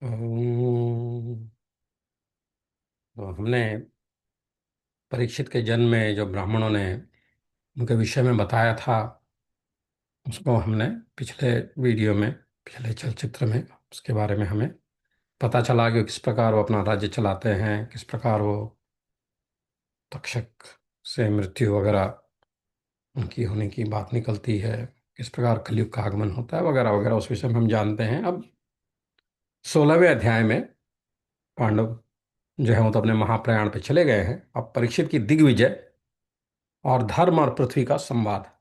तो हमने परीक्षित के जन्म में जो ब्राह्मणों ने उनके विषय में बताया था, उसको हमने पिछले वीडियो में, पिछले चलचित्र में उसके बारे में हमें पता चला कि किस प्रकार वो अपना राज्य चलाते हैं, किस प्रकार वो तक्षक से मृत्यु वगैरह उनकी होने की बात निकलती है, किस प्रकार कलयुग का आगमन होता है वगैरह वगैरह। उस विषय में हम जानते हैं। अब 16वें अध्याय में पांडव जो है वो तो अपने महाप्रयाण पे चले गए हैं। अब परीक्षित की दिग्विजय और धर्म और पृथ्वी का संवाद।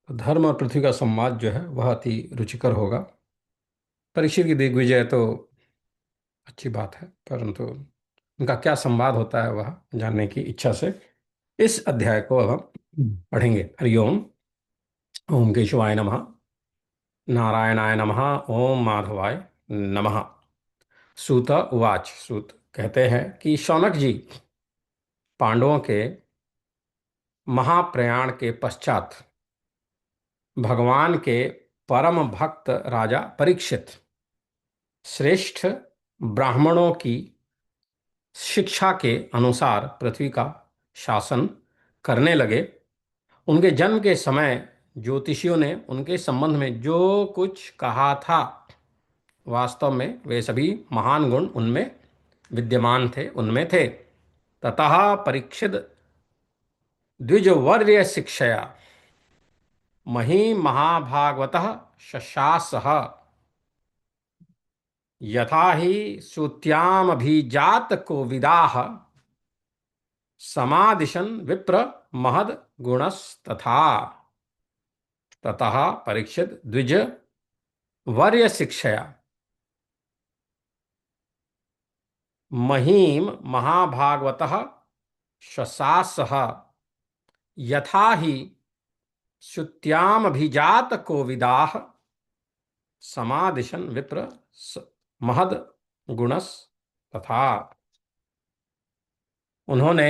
तो धर्म और पृथ्वी का संवाद जो है वह अति रुचिकर होगा। परीक्षित की दिग्विजय तो अच्छी बात है, परंतु उनका क्या संवाद होता है वह जानने की इच्छा से इस अध्याय को अब हम पढ़ेंगे। हरिओम। ओम केशवाय नमः। नारायणाय नमः। ओम माधवाय नमः। सूत उवाच। सूत कहते हैं कि शौनक जी, पांडवों के महाप्रयाण के पश्चात भगवान के परम भक्त राजा परीक्षित श्रेष्ठ ब्राह्मणों की शिक्षा के अनुसार पृथ्वी का शासन करने लगे। उनके जन्म के समय ज्योतिषियों ने उनके संबंध में जो कुछ कहा था, वास्तव में वे सभी महान गुण उनमें विद्यमान थे, उनमें थे। ततः परीक्षित द्विजवर्य शिक्षया मही महाभागवतः शशास यथा ही श्रुत्यामभिजात को विदाह समादिशन विप्र महद गुणस्तथा। ततः परीक्षित द्विज वर्य शिक्षया महीम महाभागवतः शशास यथा ही श्रुत्यामभिजात को विदाह समादिशन विप्र महद गुणस तथा। उन्होंने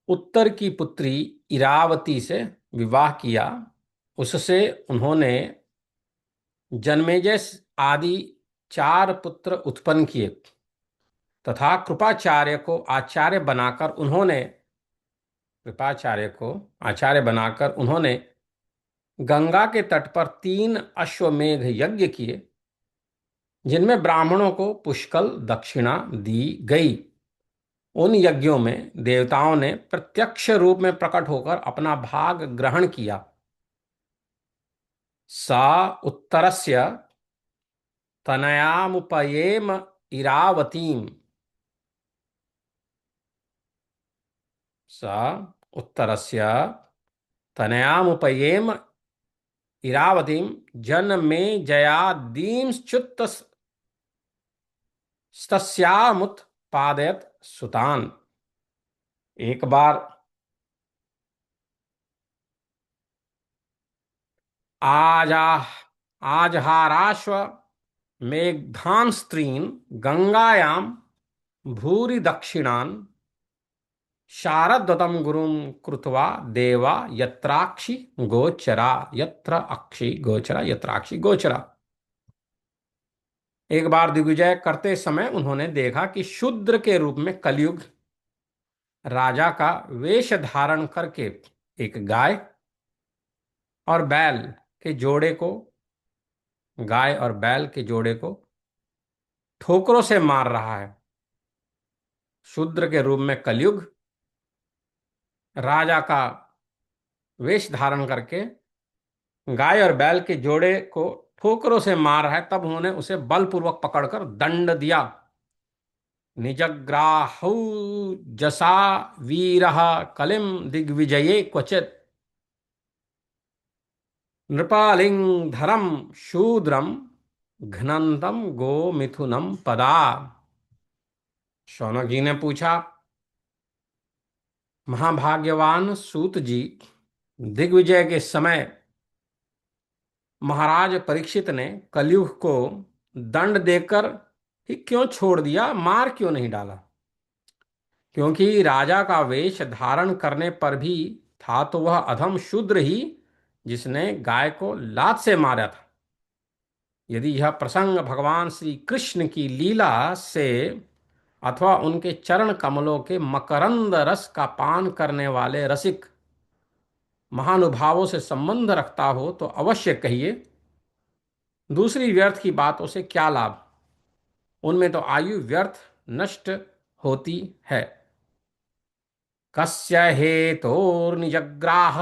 उत्तर की पुत्री इरावती से विवाह किया। उससे उन्होंने जन्मेजय आदि 4 पुत्र उत्पन्न किए तथा कृपाचार्य को आचार्य बनाकर उन्होंने गंगा के तट पर 3 अश्वमेध यज्ञ किए, जिनमें ब्राह्मणों को पुष्कल दक्षिणा दी गई। उन यज्ञों में देवताओं ने प्रत्यक्ष रूप में प्रकट होकर अपना भाग ग्रहण किया। सा उत्तरस्य तनयामुपयेम इरावतीम। सा उत्तरस्य तनयामुपयेम इरावतीम जन्मे जयादींश्च्युत तस्यामुत्पादयत सुतान। एक बार आजा आजहाराश्व मेघान स्त्रीन गंगायाम भूरि दक्षिणान शारदत्तम गुरुम कृत्वा देवा यत्राक्षि गोचरा। एक बार दिग्विजय करते समय उन्होंने देखा कि शूद्र के रूप में कलयुग राजा का वेश धारण करके एक और बैल के जोड़े को गाय और बैल के जोड़े को ठोकरों से मार रहा है। शूद्र के रूप में कलयुग राजा का वेश धारण करके गाय और बैल के जोड़े को ठोकरों से मार रहा है। तब उन्होंने उसे बलपूर्वक पकड़कर दंड दिया। निजग्राहौ जसा वीरः कलिम दिग्विजये क्वचित नृपालिंग धरम शूद्रम घ्नंतम गो मिथुनम पदा। शौनक जी ने पूछा, महाभाग्यवान सूत जी, दिग्विजय के समय महाराज परीक्षित ने कलयुग को दंड देकर ही क्यों छोड़ दिया, मार क्यों नहीं डाला? क्योंकि राजा का वेश धारण करने पर भी था तो वह अधम शूद्र ही जिसने गाय को लात से मारा था। यदि यह प्रसंग भगवान श्री कृष्ण की लीला से अथवा उनके चरण कमलों के मकरंद रस का पान करने वाले रसिक महानुभावों से संबंध रखता हो तो अवश्य कहिए। दूसरी व्यर्थ की बातों से क्या लाभ, उनमें तो आयु व्यर्थ नष्ट होती है। कस्य हेतोर्निजग्राह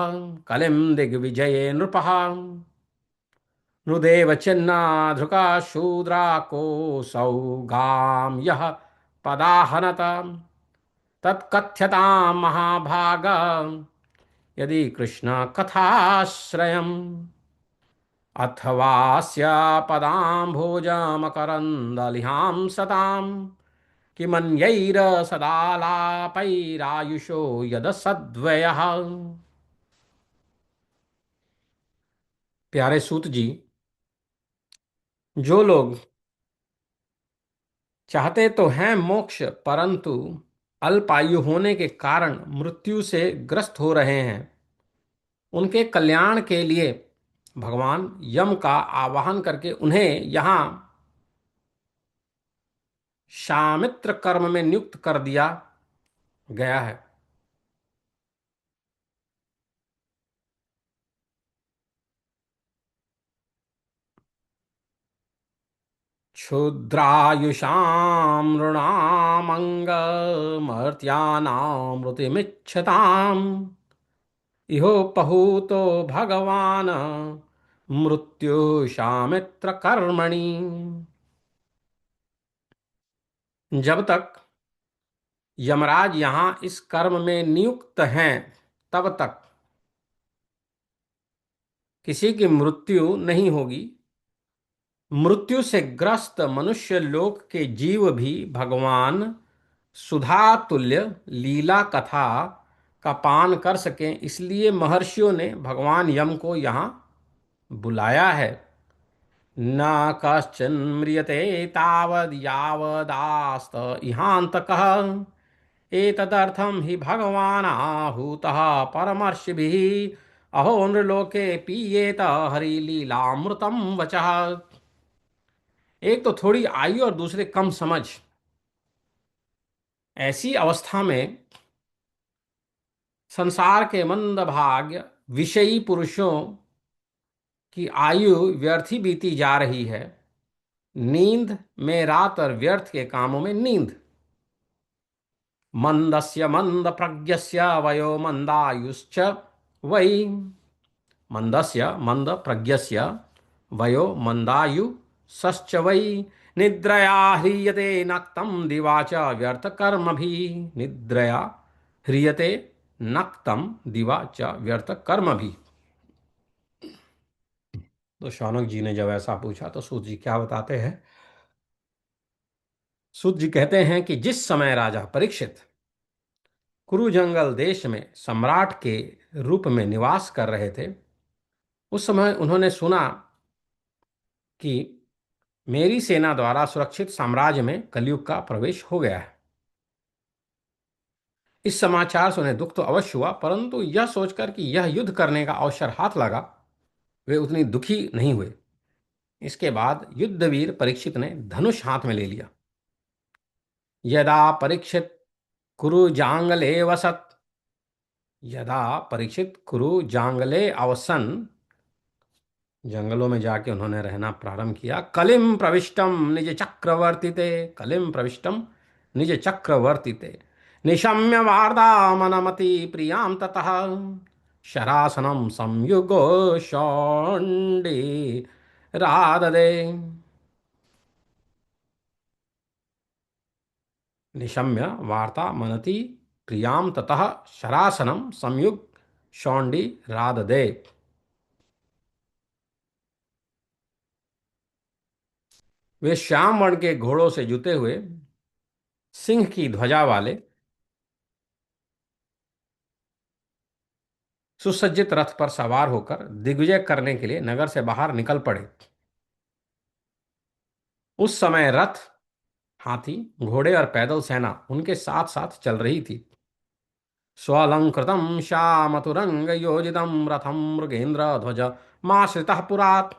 कलिम दिग्विजये नृपः नुदेव चिन्नाधृका शूद्रा कोऽसौ गां यः पदाहनत तत्कथ्यतां महाभाग यदि कृष्ण कथाश्रयम् अथवास्य पदाम्भोजमकरन्दलिहां सतां किमन्यैरसदालापैरायुषो यदसद्वयः। प्यारे सूत जी, जो लोग चाहते तो हैं मोक्ष परंतु अल्पायु होने के कारण मृत्यु से ग्रस्त हो रहे हैं, उनके कल्याण के लिए भगवान यम का आवाहन करके उन्हें यहाँ शामित्र कर्म में नियुक्त कर दिया गया है। क्षुद्रायुषां नृणामङ्गमर्त्यानामृतिमिच्छताम् इहोपहूतो भगवान् मृत्युशामित्र कर्मणि। जब तक यमराज यहाँ इस कर्म में नियुक्त हैं तब तक किसी की मृत्यु नहीं होगी। मृत्यु से ग्रस्त मनुष्य लोक के जीव भी भगवान सुधा तुल्य लीला कथा का पान कर सकें, इसलिए महर्षियों ने भगवान यम को यहाँ बुलाया है। न कश्चिन म्रियते तावद यावदास्त इहांतकः एतदर्थं हि भगवान् आहूतः परमर्षिभिः अहो नृलोके पीयेत हरिलीलामृतं वचः। एक तो थोड़ी आयु और दूसरे कम समझ, ऐसी अवस्था में संसार के मंदभाग्य विषयी पुरुषों की आयु व्यर्थ ही बीती जा रही है। नींद में रात और व्यर्थ के कामों में नींद। मंदस्य मंद प्रज्ञस्य वयो मंदायुश्च वै मंदस्य मंद प्रज्ञस्य वयो मंदायु सश्च वै निद्रया ह्रियते नक्तं दिवा च व्यर्थ कर्म भी निद्रया ह्रियते नक्तं दिवा च व्यर्थ कर्म भी। तो शौनक जी ने जब ऐसा पूछा तो सूत जी क्या बताते हैं। सूत जी कहते हैं कि जिस समय राजा परीक्षित कुरु जंगल देश में सम्राट के रूप में निवास कर रहे थे, उस समय उन्होंने सुना कि मेरी सेना द्वारा सुरक्षित साम्राज्य में कलयुग का प्रवेश हो गया है। इस समाचार से उन्हें दुख तो अवश्य हुआ, परंतु यह सोचकर कि यह युद्ध करने का अवसर हाथ लगा, वे उतनी दुखी नहीं हुए। इसके बाद युद्धवीर परीक्षित ने धनुष हाथ में ले लिया। यदा परीक्षित कुरु जांगले वसत यदा परीक्षित कुरु जांगले अवसन, जंगलों में जाके उन्होंने रहना प्रारंभ किया। कलिम प्रविष्टम निज चक्रवर्तीते कलिम प्रविष्टम निज चक्रवर्तीते निशम्य वार्ता मनमति प्रियाम ततः शरासनम संयुगो शौंडी राधदे। निशम्य वार्ता मनति प्रियाम ततः शरासनम संयुग शौंडी राधदे। वे श्याम वर्ण के घोड़ों से जुते हुए सिंह की ध्वजा वाले सुसज्जित रथ पर सवार होकर दिग्विजय करने के लिए नगर से बाहर निकल पड़े। उस समय रथ, हाथी, घोड़े और पैदल सेना उनके साथ साथ चल रही थी। स्वलंकृतं श्यामतुरंग योजितं रथं मृगेन्द्र ध्वज माश्रितः पुरात्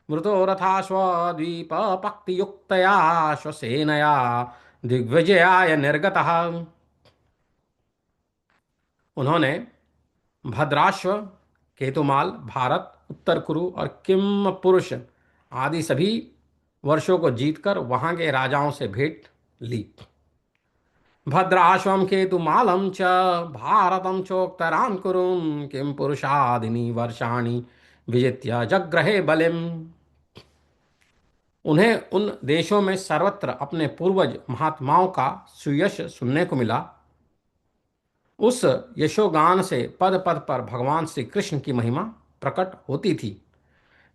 मृतो रथाश्वद्वीप पक्तियुक्तया श्वसेनया दिग्विजयाय निर्गतः। उन्होंने भद्राश्व, केतुमाल, भारत, उत्तर कुरु और किम पुरुष आदि सभी वर्षों को जीतकर वहां के राजाओं से भेंट ली। भद्राश्वम केतुमालम च भारतम चोक्तराम कुरुम किम पुरुषादिनी वर्षाणि विजित्य जग्रहे बलिम। उन्हें उन देशों में सर्वत्र अपने पूर्वज महात्माओं का सुयश सुनने को मिला। उस यशोगान से पद पद पर भगवान श्री कृष्ण की महिमा प्रकट होती थी।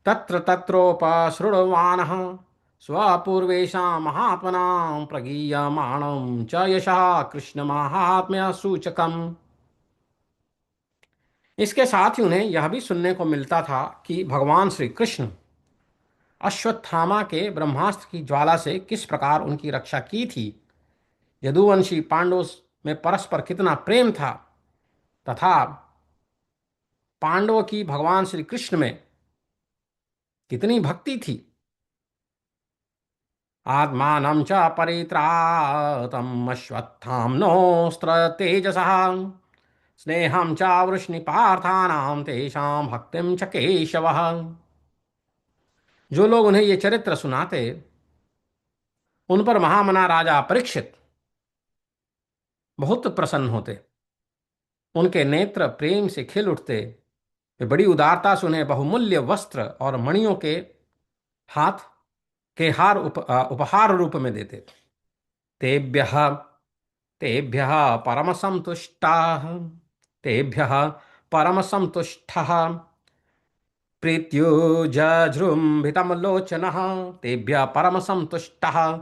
तत्र तत्रोपसृण्वानः स्वपूर्वेषां महात्मनां प्रगीयमाणं च यशः कृष्ण महात्म्य सूचकम्। इसके साथ ही उन्हें यह भी सुनने को मिलता था कि भगवान श्री कृष्ण अश्वत्थामा के ब्रह्मास्त्र की ज्वाला से किस प्रकार उनकी रक्षा की थी, यदुवंशी पांडवों में परस्पर कितना प्रेम था, तथा पांडवों की भगवान श्री कृष्ण में कितनी भक्ति थी। आत्मानं च परित्रातम् अश्वत्थाम्नोऽस्त्र तेजसः स्नेहं च वृष्णिपार्थानां तेषां भक्तिं च केशवः। जो लोग उन्हें ये चरित्र सुनाते, उन पर महामना राजा परीक्षित बहुत प्रसन्न होते। उनके नेत्र प्रेम से खिल उठते। वे बड़ी उदारता से उन्हें बहुमूल्य वस्त्र और मणियों के हाथ के हार उपहार रूप में देते। तेभ्यः तेभ्यः परमसंतुष्टाः तेभ्यः परमसंतुष्टः प्रीत्युजृम्भितमलोचनः तेभ्यः परमसंतुष्टः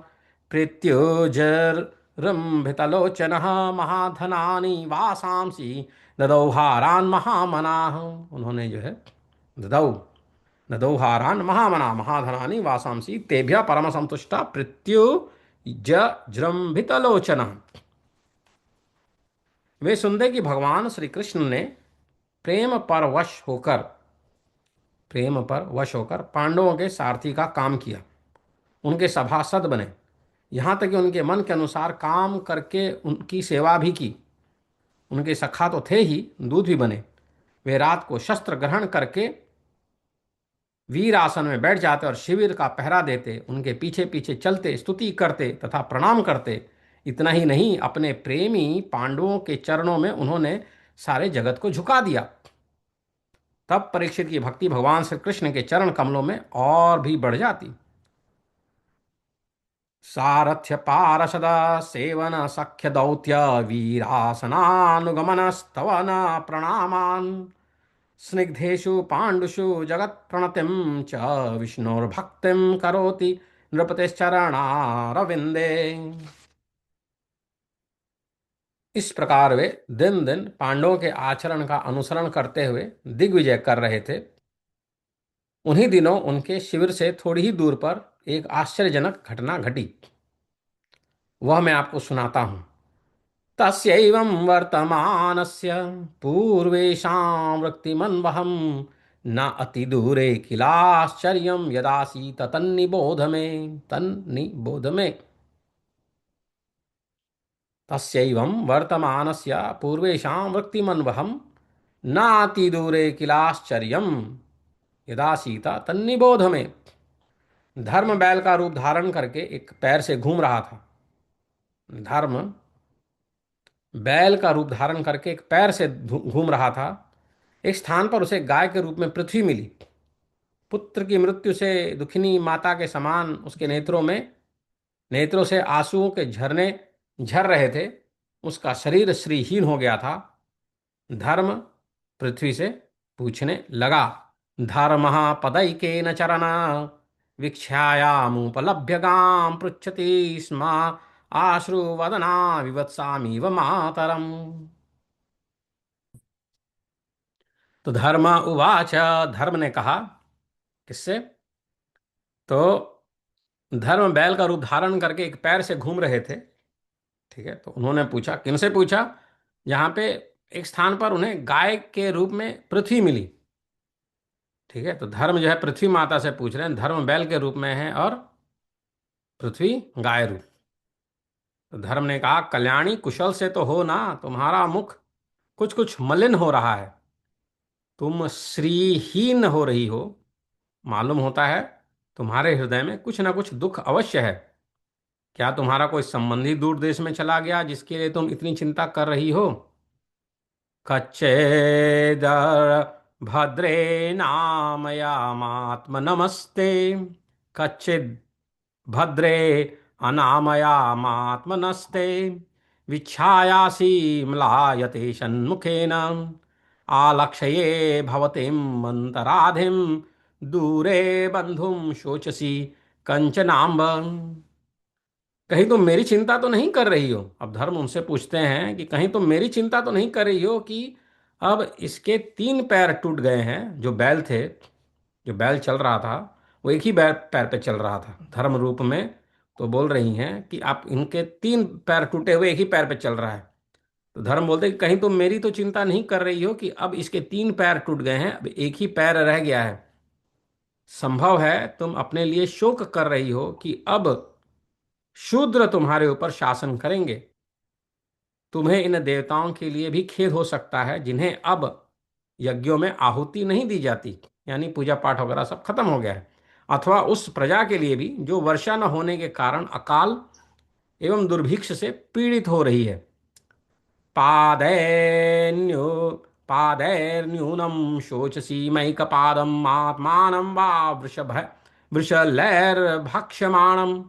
प्रीत्युजृम्भितलोचनः महाधनानि वासांसि ददौ हारान् महामनाः। उन्होंने जो है ददौ ददौ हारान् महामना महाधनानि वासांसि तेभ्यः परमसंतुष्टा प्रीत्युजृम्भितलोचनः। वे सुनते कि भगवान श्री कृष्ण ने प्रेम पर वश होकर पांडवों के सारथी का काम किया, उनके सभासद बने, यहाँ तक कि उनके मन के अनुसार काम करके उनकी सेवा भी की। उनके सखा तो थे ही, दूत भी बने। वे रात को शस्त्र ग्रहण करके वीर आसन में बैठ जाते और शिविर का पहरा देते, उनके पीछे पीछे चलते, स्तुति करते तथा प्रणाम करते। इतना ही नहीं, अपने प्रेमी पांडवों के चरणों में उन्होंने सारे जगत को झुका दिया। तब परीक्षित की भक्ति भगवान श्री कृष्ण के चरण कमलों में और भी बढ़ जाती। सारथ्य पारषद सेवन सख्य दौत्य वीरासनानुगमन स्तवन प्रणामान स्निग्धेषु पाण्डुषु जगत प्रणतिम च विष्णुर्भक्तिम करोति नृपतिश्चरणारविंदे। इस प्रकार वे दिन दिन पांडवों के आचरण का अनुसरण करते हुए दिग्विजय कर रहे थे। उन्हीं दिनों उनके शिविर से थोड़ी ही दूर पर एक आश्चर्यजनक घटना घटी। वह मैं आपको सुनाता हूं। तस्यैवं वर्तमानस्य पूर्वेषां वृत्तिमन्वहं न अतिदूरे किलाश्चर्यं यदासीत तन्निबोध मे। तस्यैवं वर्तमानस्य पूर्वेषां वृत्तिमन्वहं न अतिदूरे किलाश्चर्यं यदासीत तन्निबोध मे। धर्म बैल का रूप धारण करके एक पैर से घूम रहा था। धर्म बैल का रूप धारण करके एक पैर से घूम रहा था। एक स्थान पर उसे गाय के रूप में पृथ्वी मिली। पुत्र की मृत्यु से दुखिनी माता के समान उसके नेत्रों से आंसुओं के झरने झर रहे थे। उसका शरीर श्रीहीन हो गया था। धर्म पृथ्वी से पूछने लगा, धर्म पदैकेन चरण वीक्षायामुपलभ्य गां पृच्छति स्म आश्रुवदना विवत्सामीव मातरम। तो धर्म उवाच, धर्म ने कहा, किससे? तो धर्म बैल का रूप धारण करके एक पैर से घूम रहे थे। ठीक है, तो उन्होंने पूछा, किनसे पूछा? यहाँ पे एक स्थान पर उन्हें गाय के रूप में पृथ्वी मिली। ठीक है, तो धर्म जो है पृथ्वी माता से पूछ रहे हैं, धर्म बैल के रूप में है और पृथ्वी गाय रूप। तो धर्म ने कहा, कल्याणी कुशल से तो हो ना, तुम्हारा मुख कुछ कुछ मलिन हो रहा है, तुम श्रीहीन हो रही हो, मालूम होता है तुम्हारे हृदय में कुछ ना कुछ दुख अवश्य है। क्या तुम्हारा कोई संबंधी दूर देश में चला गया जिसके लिए तुम इतनी चिंता कर रही हो? कच्चेदर भद्रे नामयामात्म नमस्ते, कच्चिद भद्रे अनामयामात्मनस्ते, विच्छायासि म्लायते षण्मुखेन, आलक्ष्ये भवतीं मन्तराधिं, दूरे बंधुं शोचसी कंचनाम्ब। कहीं तुम मेरी चिंता तो नहीं कर रही हो? अब धर्म उनसे पूछते हैं कि कहीं तुम मेरी चिंता तो नहीं कर रही हो कि अब इसके 3 पैर टूट गए हैं। जो बैल थे, जो बैल चल रहा था, वो एक ही बैल पैर पे चल रहा था धर्म रूप में। तो बोल रही हैं कि आप इनके 3 पैर टूटे हुए एक ही पैर पे चल रहा है। तो धर्म बोलते हैं कि कहीं तुम मेरी तो चिंता नहीं कर रही हो कि अब इसके 3 पैर टूट गए हैं, अब एक ही पैर रह गया है। संभव है तुम अपने लिए शोक कर रही हो कि अब शूद्र तुम्हारे ऊपर शासन करेंगे। तुम्हें इन देवताओं के लिए भी खेद हो सकता है जिन्हें अब यज्ञों में आहुति नहीं दी जाती, यानी पूजा पाठ वगैरह सब खत्म हो गया है। अथवा उस प्रजा के लिए भी जो वर्षा न होने के कारण अकाल एवं दुर्भिक्ष से पीड़ित हो रही है। पादैन्यो पादैर्न्यूनं शोचसी मयिकपादम् आत्मानं वा वृषलैर्भक्ष्यमाणम्,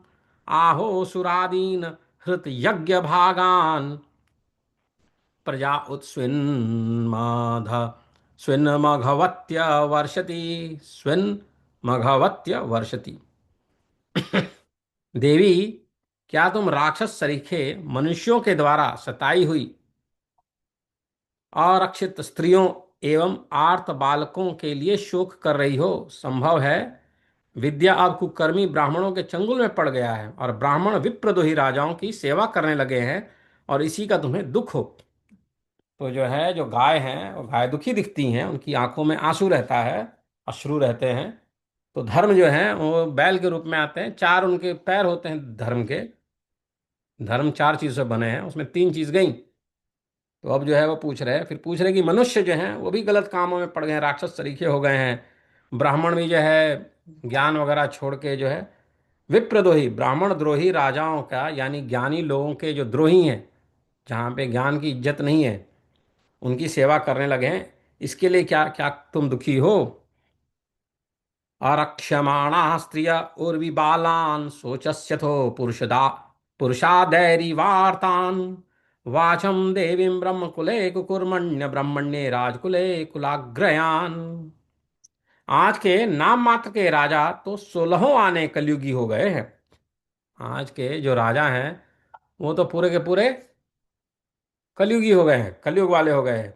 आहो सुरादीन हृतयज्ञभागान्, प्रजा उत्स्विन्माध स्विन्मघवत्य वर्षति, स्विन्मघवत्य वर्षति। देवी, क्या तुम राक्षस सरीखे मनुष्यों के द्वारा सताई हुई आरक्षित स्त्रियों एवं आर्त बालकों के लिए शोक कर रही हो? संभव है विद्या अब कुकर्मी ब्राह्मणों के चंगुल में पड़ गया है और ब्राह्मण विप्रद्रोही राजाओं की सेवा करने लगे हैं, और इसी का तुम्हें दुख हो। तो जो है, जो गाय हैं वो गाय दुखी दिखती हैं, उनकी आंखों में आंसू रहता है, अश्रु रहते हैं। तो धर्म जो है वो बैल के रूप में आते हैं, 4 उनके पैर होते हैं धर्म के। धर्म 4 चीज़ से बने हैं, उसमें 3 चीज़ गई। तो अब जो है वो पूछ रहे हैं, फिर पूछ रहे हैं कि मनुष्य जो हैं वो भी गलत कामों में पड़ गए हैं, राक्षस तरीके हो गए हैं। ब्राह्मण भी जो है ज्ञान वगैरह छोड़ के जो है विप्रद्रोही, ब्राह्मण द्रोही राजाओं का, यानी ज्ञानी लोगों के जो द्रोही हैं, जहाँ पे ज्ञान की इज्जत नहीं है, उनकी सेवा करने लगे हैं। इसके लिए क्या क्या तुम दुखी हो? आरक्ष्यमाणा स्त्रिय उर्विबालान् शोचस्यथो पुरुषदा पुरुषादैरी वार्तान्, वाचं देवीं ब्रह्मकुले कुकुर्मण्य ब्रह्मण्ये राजकुले कुलाग्रयान्। आज के नाम मात्र के राजा तो 16 आने कलयुगी हो गए हैं। आज के जो राजा हैं वो तो पूरे के पूरे कलयुगी हो गए हैं, कलयुग वाले हो गए हैं।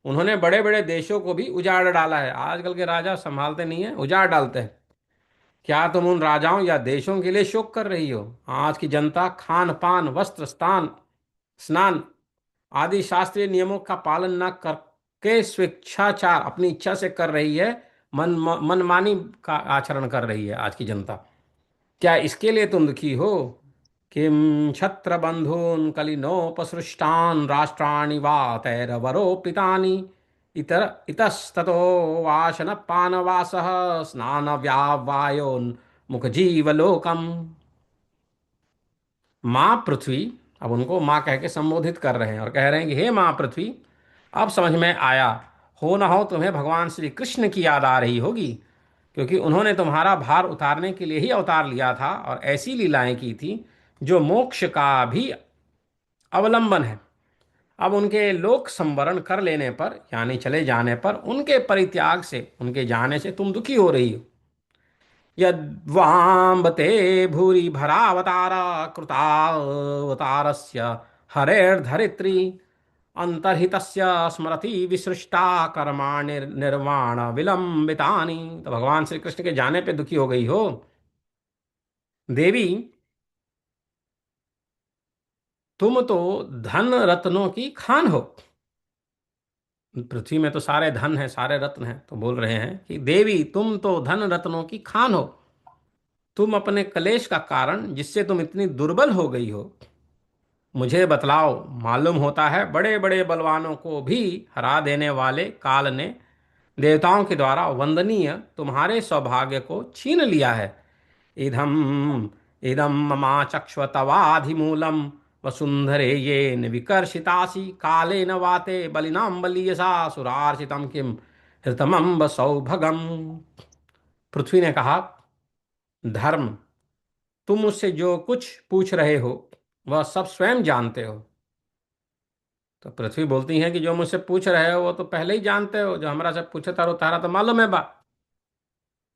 उन्होंने बड़े बड़े देशों को भी उजाड़ डाला है। आजकल के राजा संभालते नहीं है, उजाड़ डालते हैं। क्या तुम उन राजाओं या देशों के लिए शोक कर रही हो? आज की जनता खान पान वस्त्र स्थान स्नान आदि शास्त्रीय नियमों का पालन न करके स्वेच्छाचार अपनी इच्छा से कर रही है, मनमानी का आचरण कर रही है आज की जनता। क्या इसके लिए तुम दुखी हो? किम छत्र बंधून कलिनोपसृष्टान राष्ट्राणि वा तैरवरोपितानि, इतर इतस्ततो वाशन पानवासः स्नान व्यावायोन मुखजीवलोकम। माँ पृथ्वी, अब उनको माँ कह के संबोधित कर रहे हैं और कह रहे हैं कि हे माँ पृथ्वी, अब समझ में आया, हो न हो तुम्हें भगवान श्री कृष्ण की याद आ रही होगी, क्योंकि उन्होंने तुम्हारा भार उतारने के लिए ही अवतार लिया था और ऐसी लीलाएं की थी जो मोक्ष का भी अवलंबन है। अब उनके लोक संवरण कर लेने पर, यानी चले जाने पर, उनके परित्याग से, उनके जाने से तुम दुखी हो रही हो। यद्वाम्बते भूरि भरावतार कृतावतारस्य हरेर्धरित्री, अंतर्हितस्य स्मरति विसृष्टा कर्माणि निर्वाण विलंबितानि। तो भगवान श्री कृष्ण के जाने पे दुखी हो गई हो? देवी, तुम तो धन रत्नों की खान हो। पृथ्वी में तो सारे धन है, सारे रत्न हैं, तो बोल रहे हैं कि देवी तुम तो धन रत्नों की खान हो। तुम अपने कलेश का कारण जिससे तुम इतनी दुर्बल हो गई हो मुझे बतलाओ। मालूम होता है बड़े बड़े बलवानों को भी हरा देने वाले काल ने देवताओं के द्वारा वंदनीय तुम्हारे सौभाग्य को छीन लिया है। इदम इदम ममा चक्ष्व तवाधिमूलम वसुंधरे ये विकर्षितासी काले न वाते बलिनाम बलीयसा सुरार्चितम किम हृतमं सौभगम। पृथ्वी ने कहा, धर्म, तुम मुझसे जो कुछ पूछ रहे हो वह सब स्वयं जानते हो। तो पृथ्वी बोलती है कि जो मुझसे पूछ रहे हो वो तो पहले ही जानते हो, जो हमरा से पूछे तारो तारा तो मालूम है बा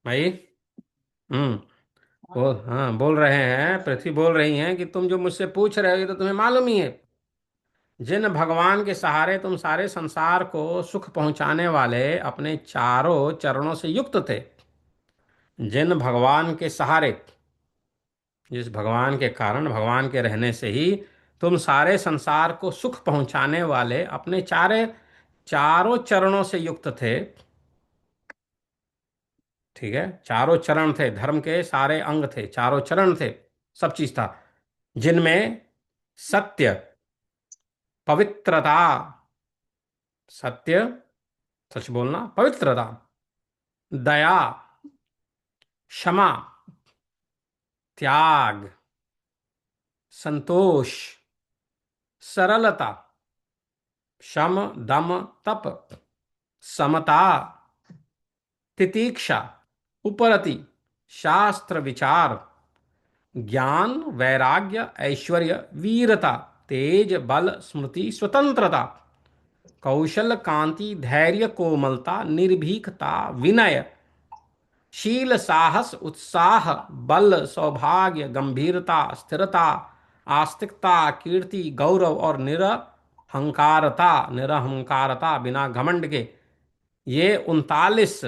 भाई। हम्म। वो हाँ बोल रहे हैं, पृथ्वी बोल रही हैं कि तुम जो मुझसे पूछ रहे हो ये तो तुम्हें मालूम ही है। जिन भगवान के सहारे तुम सारे संसार को सुख पहुंचाने वाले अपने चारों चरणों से युक्त थे, जिन भगवान के सहारे, जिस भगवान के कारण, भगवान के रहने से ही तुम सारे संसार को सुख पहुंचाने वाले अपने चारों चरणों से युक्त थे। ठीक है, चारों चरण थे, धर्म के सारे अंग थे, चारों चरण थे, सब चीज था, जिनमें सत्य, पवित्रता, सत्य, सच बोलना, पवित्रता, दया, क्षमा, त्याग, संतोष, सरलता, शम, दम, तप, समता, तितीक्षा, उपरति, शास्त्र विचार, ज्ञान, वैराग्य, ऐश्वर्य, वीरता, तेज, बल, स्मृति, स्वतंत्रता, कौशल, कांति, धैर्य, कोमलता, निर्भीकता, विनय, शील, साहस, उत्साह, बल, सौभाग्य, गंभीरता, स्थिरता, आस्तिकता, कीर्ति, गौरव और निरहंकारता, निरहंकारता बिना घमंड के, ये 39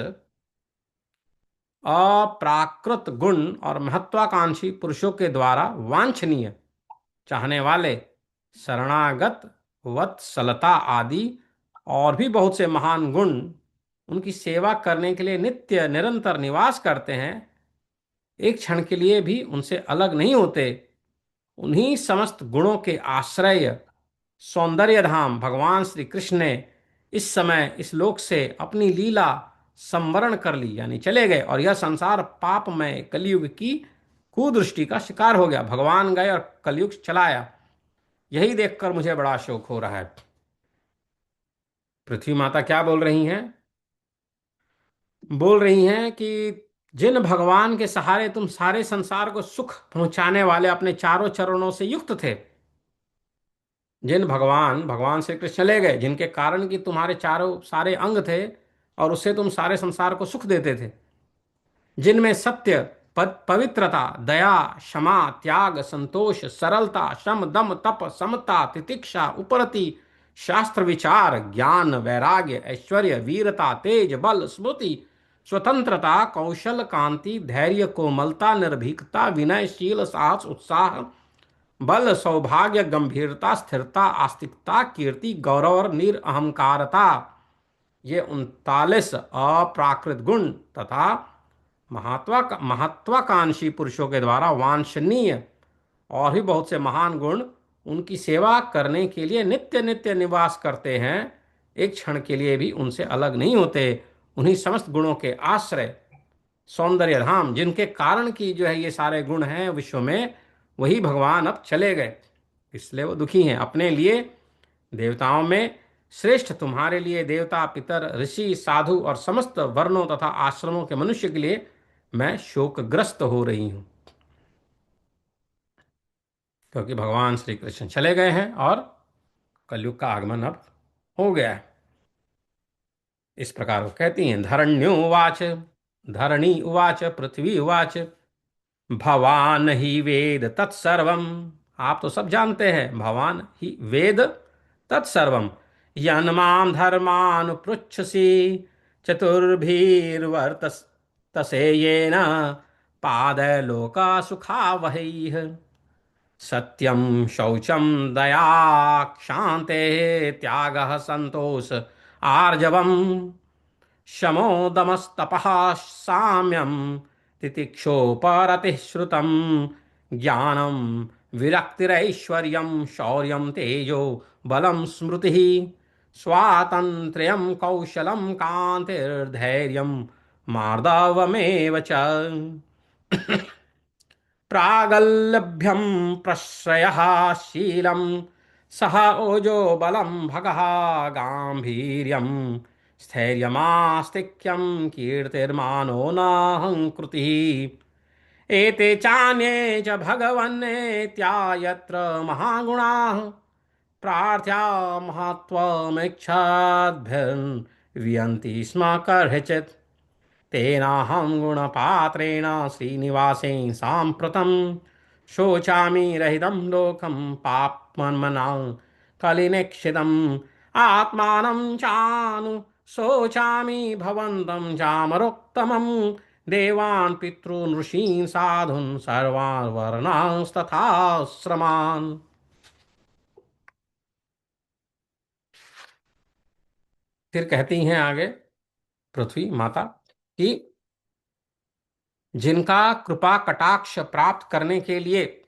अप्राकृत गुण और महत्वाकांक्षी पुरुषों के द्वारा वांछनीय, चाहने वाले, शरणागत, वत्सलता आदि और भी बहुत से महान गुण उनकी सेवा करने के लिए नित्य निरंतर निवास करते हैं, एक क्षण के लिए भी उनसे अलग नहीं होते। उन्हीं समस्त गुणों के आश्रय सौंदर्य धाम भगवान श्री कृष्ण ने इस समय इस लोक से अपनी लीला संवरण कर ली, यानी चले गए, और यह संसार पापमय कलयुग की कुदृष्टि का शिकार हो गया। भगवान गए और कलयुग चलाया, यही देखकर मुझे बड़ा शोक हो रहा है। पृथ्वी माता क्या बोल रही हैं? बोल रही हैं कि जिन भगवान के सहारे तुम सारे संसार को सुख पहुंचाने वाले अपने चारों चरणों से युक्त थे, जिन भगवान, भगवान श्री कृष्ण चले गए, जिनके कारण कि तुम्हारे चारों सारे अंग थे और उससे तुम सारे संसार को सुख देते थे, जिनमें सत्य, पवित्रता, दया, क्षमा, त्याग, संतोष, सरलता, शम, दम, तप, समता, तितिक्षा, उपरति, शास्त्र विचार, ज्ञान, वैराग्य, ऐश्वर्य, वीरता, तेज, बल, स्मृति, स्वतंत्रता, कौशल, कांति, धैर्य, कोमलता, निर्भीकता, विनयशील, साहस, उत्साह, बल, सौभाग्य, गंभीरता, स्थिरता, आस्तिकता, कीर्ति, गौरव और निरअहंकारता, ये 39 अप्राकृत गुण तथा महत्वाकांक्षी पुरुषों के द्वारा वांछनीय और भी बहुत से महान गुण उनकी सेवा करने के लिए नित्य नित्य निवास करते हैं, एक क्षण के लिए भी उनसे अलग नहीं होते। उन्हीं समस्त गुणों के आश्रय सौंदर्य धाम, जिनके कारण की जो है ये सारे गुण हैं विश्व में, वही भगवान अब चले गए, इसलिए वो दुखी हैं। अपने लिए देवताओं में श्रेष्ठ तुम्हारे लिए देवता, पितर, ऋषि, साधु और समस्त वर्णों तथा आश्रमों के मनुष्य के लिए मैं शोकग्रस्त हो रही हूं, क्योंकि भगवान श्री कृष्ण चले गए हैं और कलयुग का आगमन अब हो गया है। इस प्रकार वो कहती हैं। धरण्यो उवाच, धरणी उवाच, पृथ्वी उवाच, भवान ही वेद तत्सर्वम। आप तो सब जानते हैं, भवान ही वेद तत्सर्वम, यन्माम धर्मान पृच्छसि चतुर्भिर्वर्तस तसे येन पादलोका सुखा वही। सत्यम शौचम दया क्षान्ते त्यागः संतोष आर्जवम् शमोदमस्तपः साम्यं तितिक्षोपरतिः श्रुतं ज्ञानं विरक्तिरैश्वर्यं शौर्यं तेजो बलं स्मृतिः स्वातन्त्र्यं कौशलं कान्तिर्धैर्यं मार्दवमेव च प्रागल्भ्यं प्रश्रयः शीलं सह ओजो बलं भगः गाम्भीर्यं स्थैर्यमास्तिक्यं कीर्तिर्मानो नाहङ्कृतिः एते चान्ये च भगवन्नेत्या यत्र महागुणाः प्रार्थ्या महत्त्वमिच्छद्भिर्वियन्ति स्म कर्हिचित् तेनाहं गुणपात्रेण श्रीनिवासेन साम्प्रतं शोचामि रहितं लोकं पाप्मन्मना कलिनेक्षितम् आत्मानं चानु शोचामि भवन्तं चामरोत्तमं देवान् पितॄन् ऋषीन् साधून् सर्वान् वर्णांस्तथाश्रमान्। फिर कहती हैं आगे पृथ्वी माता कि जिनका कृपा कटाक्ष प्राप्त करने के लिए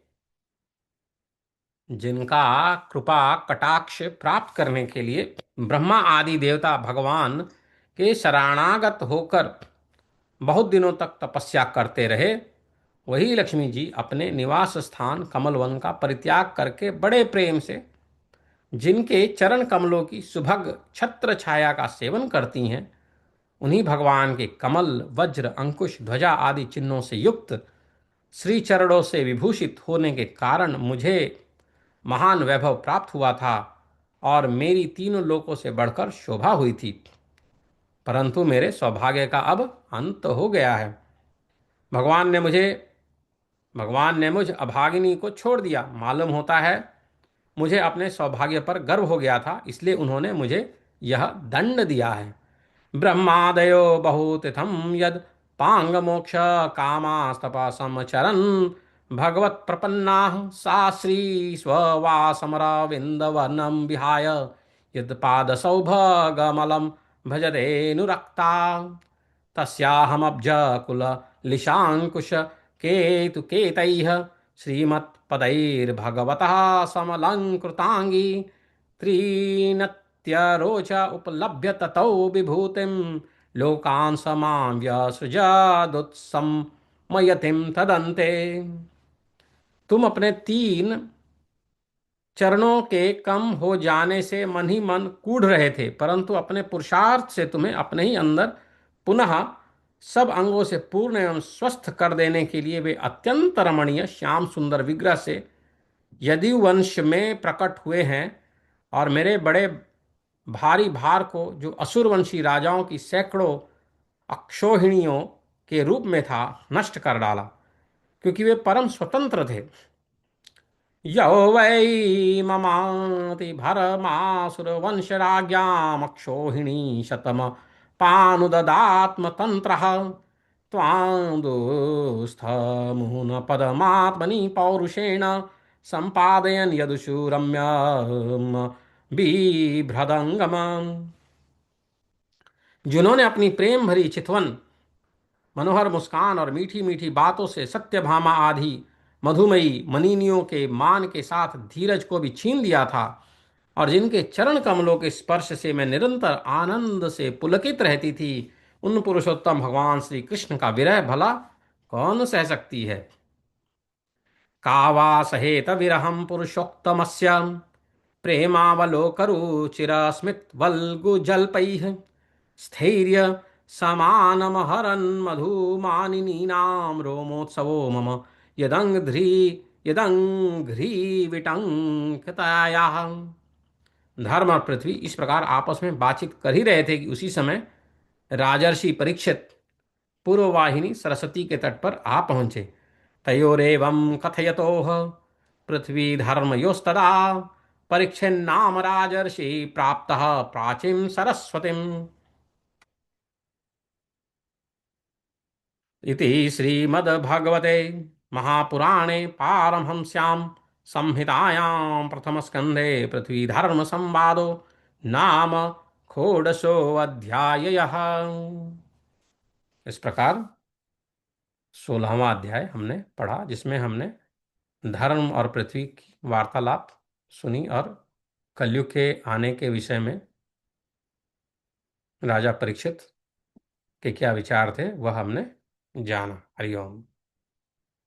जिनका कृपा कटाक्ष प्राप्त करने के लिए ब्रह्मा आदि देवता भगवान के शरणागत होकर बहुत दिनों तक तपस्या करते रहे, वही लक्ष्मी जी अपने निवास स्थान कमलवन का परित्याग करके बड़े प्रेम से जिनके चरण कमलों की सुभग छत्र छाया का सेवन करती हैं, उन्हीं भगवान के कमल वज्र अंकुश ध्वजा आदि चिन्हों से युक्त श्री चरणों से विभूषित होने के कारण मुझे महान वैभव प्राप्त हुआ था और मेरी तीनों लोकों से बढ़कर शोभा हुई थी। परंतु मेरे सौभाग्य का अब अंत हो गया है। भगवान ने मुझे भगवान ने मुझ अभागिनी को छोड़ दिया। मालूम होता है मुझे अपने सौभाग्य पर गर्व हो गया था, इसलिए उन्होंने मुझे यह दंड दिया है। ब्रह्मादयो बहुतिथम यद पांग मोक्ष कामास्तपसमचरन् भगवत प्रपन्ना सा श्री स्ववासमरविंदवनं विहाय यद पादसौभगमलं भजतेऽनुरक्ता तस्याहमब्ज कुल लिशांकुश केतुकेतैः श्रीमत्पदैर्भगवतः समलंकृतांगी त्रीनत्यरोच उपलभ्य ततौ विभूतिं लोकान् समां व्यसृजदुत्समयतिं तदन्ते। तुम अपने तीन चरणों के कम हो जाने से मन ही मन कूढ़ रहे थे, परंतु अपने पुरुषार्थ से तुम्हें अपने ही अंदर पुनः सब अंगों से पूर्ण एवं स्वस्थ कर देने के लिए वे अत्यंत रमणीय श्याम सुंदर विग्रह से यदु वंश में प्रकट हुए हैं और मेरे बड़े भारी भार को, जो असुर वंशी राजाओं की सैकड़ों अक्षोहिणियों के रूप में था, नष्ट कर डाला, क्योंकि वे परम स्वतंत्र थे। यो वै ममाति भरमासुरवंशराज्ञामक्षोहिणी शतम पानुददात्मतन्त्रः त्वां दुःस्थमुनपदमात्मनि पौरुषेण सम्पादयन् यदुशूरम्यं बिभ्रदङ्गमम्। जिन्होंने अपनी प्रेम भरी चितवन मनोहर मुस्कान और मीठी मीठी बातों से सत्यभामा आदि मधुमयी मनीनियों के मान के साथ धीरज को भी छीन लिया था, और जिनके चरण कमलों के स्पर्श से मैं निरंतर आनंद से पुलकित रहती थी, उन पुरुषोत्तम भगवान श्री कृष्ण का विरह भला कौन सह सकती है। कावा सहेत विरहम पुरुषोत्तमस्य प्रेमावलोकरुचिरस्मितवल्गुजल्पैः स्थैर्य समानमहरन् मधुमानिनीनां रोमोत्सवो मम यदङ्घ्री विटङ्कतायाः। धर्म और पृथ्वी इस प्रकार आपस में बातचीत कर ही रहे थे कि उसी समय राजर्षि परीक्षित पूर्ववाहिनी सरस्वती के तट पर आ पहुंचे। तयोरेवं कथयतोः पृथ्वी धर्मयोस्तदा परीक्षन्नाम राजर्षि प्राप्तः प्राचीं सरस्वतीम्। इति श्रीमद्भगवते महापुराणे पारमहंस्यां संहितायां प्रथमस्कन्धे पृथ्वीधर्मसंवादो नाम षोडशोऽध्यायः। इस प्रकार 16वां अध्याय हमने पढ़ा, जिसमें हमने धर्म और पृथ्वी की वार्तालाप सुनी और कलयुग के आने के विषय में राजा परीक्षित के क्या विचार थे वह हमने जाना। हरिओम।